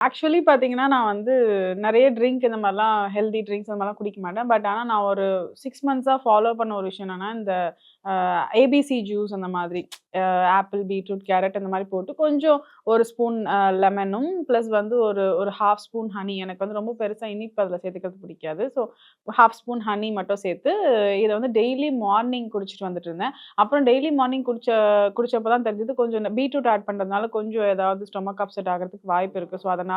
Actually பார்த்தீங்கன்னா, நான் வந்து நெறைய ட்ரிங்க் இந்த மாரிலாம் ஹெல்தி ட்ரிங்க்ஸ் அந்த மாரிலாம் குடிக்க மாட்டேன். பட் ஆனா நான் ஒரு 6 மந்த்ஸா ஃபாலோ பண்ண ஒரு விஷயம் என்னன்னா, இந்த ஏபிசி ஜூஸ் அந்த மாதிரி ஆப்பிள், பீட்ரூட், கேரட் அந்த மாரி போட்டு கொஞ்சம் ஒரு ஸ்பூன் லெமனும் பிளஸ் வந்து ஒரு ஒரு 1/2 ஸ்பூன் ஹனி. எனக்கு வந்து ரொம்ப பெருசா இனிப்பு அதில சேர்த்துக்கிறது பிடிக்காது. ஸோ 1/2 ஸ்பூன் ஹனி மட்டும் சேர்த்து இத வந்து டெய்லி மார்னிங் குடிச்சிட்டு வந்துட்டு இருந்தேன். அப்புறம் டெய்லி மார்னிங் குடிச்சப்ப தான் தெரிஞ்சது கொஞ்சம் இந்த பீட்ரூட் ஆட் பண்றதுனால கொஞ்சம் ஏதாவது ஸ்டொமக் அப்செட் ஆகுறதுக்கு வாய்ப்பு இருக்கு. ஸோ அதனால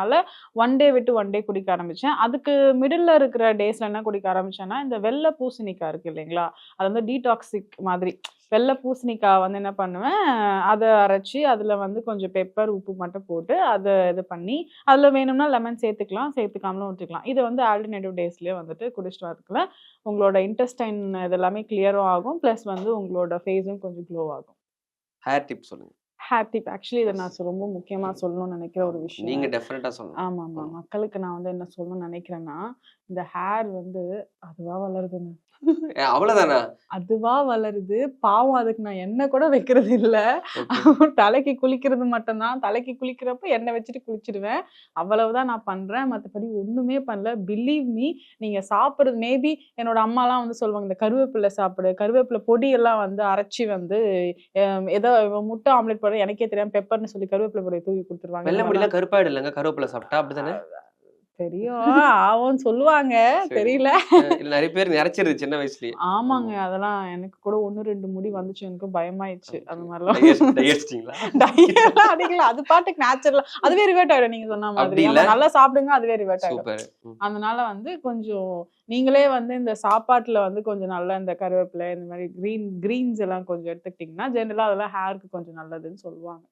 1 டே விட்டு 1 டே குடிக்க ஆரம்பிச்சேன். அதுக்கு மிடில்ல இருக்கிற டேஸ்ல என்ன குடிக்க ஆரம்பிச்சேன்னா, இந்த வெள்ள பூசணிக்காய் இருக்கு இல்லைங்களா? அது வந்து டீடாக்ஸிக் மாதிரி. வெள்ள பூசணிக்காய் வந்து என்ன பண்ணுவேன், அத அரைச்சு அதில வந்து கொஞ்சம் பெப்பர், உப்பு மட்டும் போட்டு அத இது பண்ணி, அதில வேணும்னா லெமன் சேர்த்துக்கலாம், சேர்த்துக்காமலும் விட்டுக்கலாம். இது வந்து ஆல்டர்னேட்டிவ் டேஸ்லயே வந்துட்டு குடிச்சிட்டு வரதுக்குள்ள உங்களோட இன்டெஸ்டைன் இது எல்லாமே கிளியரும் ஆகும். பிளஸ் வந்து உங்களோட ஃபேஸும் கொஞ்சம் க்ளோ ஆகும். ஹேர் டிப் சொல்லுங்க. ஹேர் டிப் ஆக்சுவலி இத நான் ரொம்ப முக்கியமா சொல்லணும்னு நினைக்கிற ஒரு நீங்க விஷயம். டெஃபினட்டா சொல்லணும். ஆமாமா. மக்களுக்கு நான் வந்து என்ன சொல்லணும்னு நினைக்கிறேன்னா, இந்த ஹேர் வந்து அதுவா வளருதுங்க. அவ்வளவுதானா? அதுவா வளருது. பாவம் அதுக்கு நான் எண்ணெய் கூட வைக்கிறது இல்ல. ஓகே. தலைக்கு குளிக்கிறது மட்டும் தான். தலைக்கு குளிக்கிறப்ப எண்ணெய் வச்சுட்டு குளிச்சுடுவேன். அவ்வளவுதான் நான் பண்றேன். மத்தபடி ஒண்ணுமே பண்ணல. பிலீவ் மீ நீங்க சாப்பிடுறது மேபி என்னோட அம்மாலாம் வந்து சொல்லுவாங்க, இந்த கருவேப்பிலை சாப்பிடு. கருவேப்பிலை பொடியெல்லாம் வந்து அரைச்சு வந்து ஏதோ முட்டை ஆம்லெட் போட எனக்கே தெரியாம பெப்பர்ன்னு சொல்லி கருவேப்பிலை பொடிய தூவி குடுத்துருவாங்க. வெள்ள இந்த மாரிலாம் முடிலாம் கருப்பாயிடும்லங்க கருவேப்பில சாப்பிட்டா அப்படிதானே? தெரியும். ஆவும்ன்னு சொல்லுவாங்க. சரி. தெரியல. இல்ல நெறைய பேர் நெறச்சிருது சின்ன வயசுலயே. ஆமாங்க. ஆமா. அதெல்லாம் எனக்கு கூட 1, 2 முடி வந்துச்சு. எனக்கு பயமாயிடுச்சு. அந்த ஓகே. மாரிலாம். டை அடிச்சிட்டீங்களா? டையெல்லாம் அடிக்கல. அது பாட்டுக்கு நேச்சுரலா அதுவே ரிவர்ட் ஆயிடும் நீங்க சொன்ன மாதிரி. அப்படி இல்ல? ஆமா நல்லா சாப்பிடுங்க அதுவே ரிவர்ட் ஆயிடும். சூப்பர். ம். அதனால வந்து கொஞ்சம் நீங்களே வந்து இந்த சாப்பாட்டுல வந்து கொஞ்சம் நல்லா இந்த கருவேப்பிலை இந்த மாரி கிரீன்ஸ் எல்லாம் கொஞ்சம் எடுத்துக்கிட்டீங்கன்னா, ஜெனரலா அதெல்லாம் ஹேர்க்கு கொஞ்சம் நல்லதுன்னு சொல்லுவாங்க.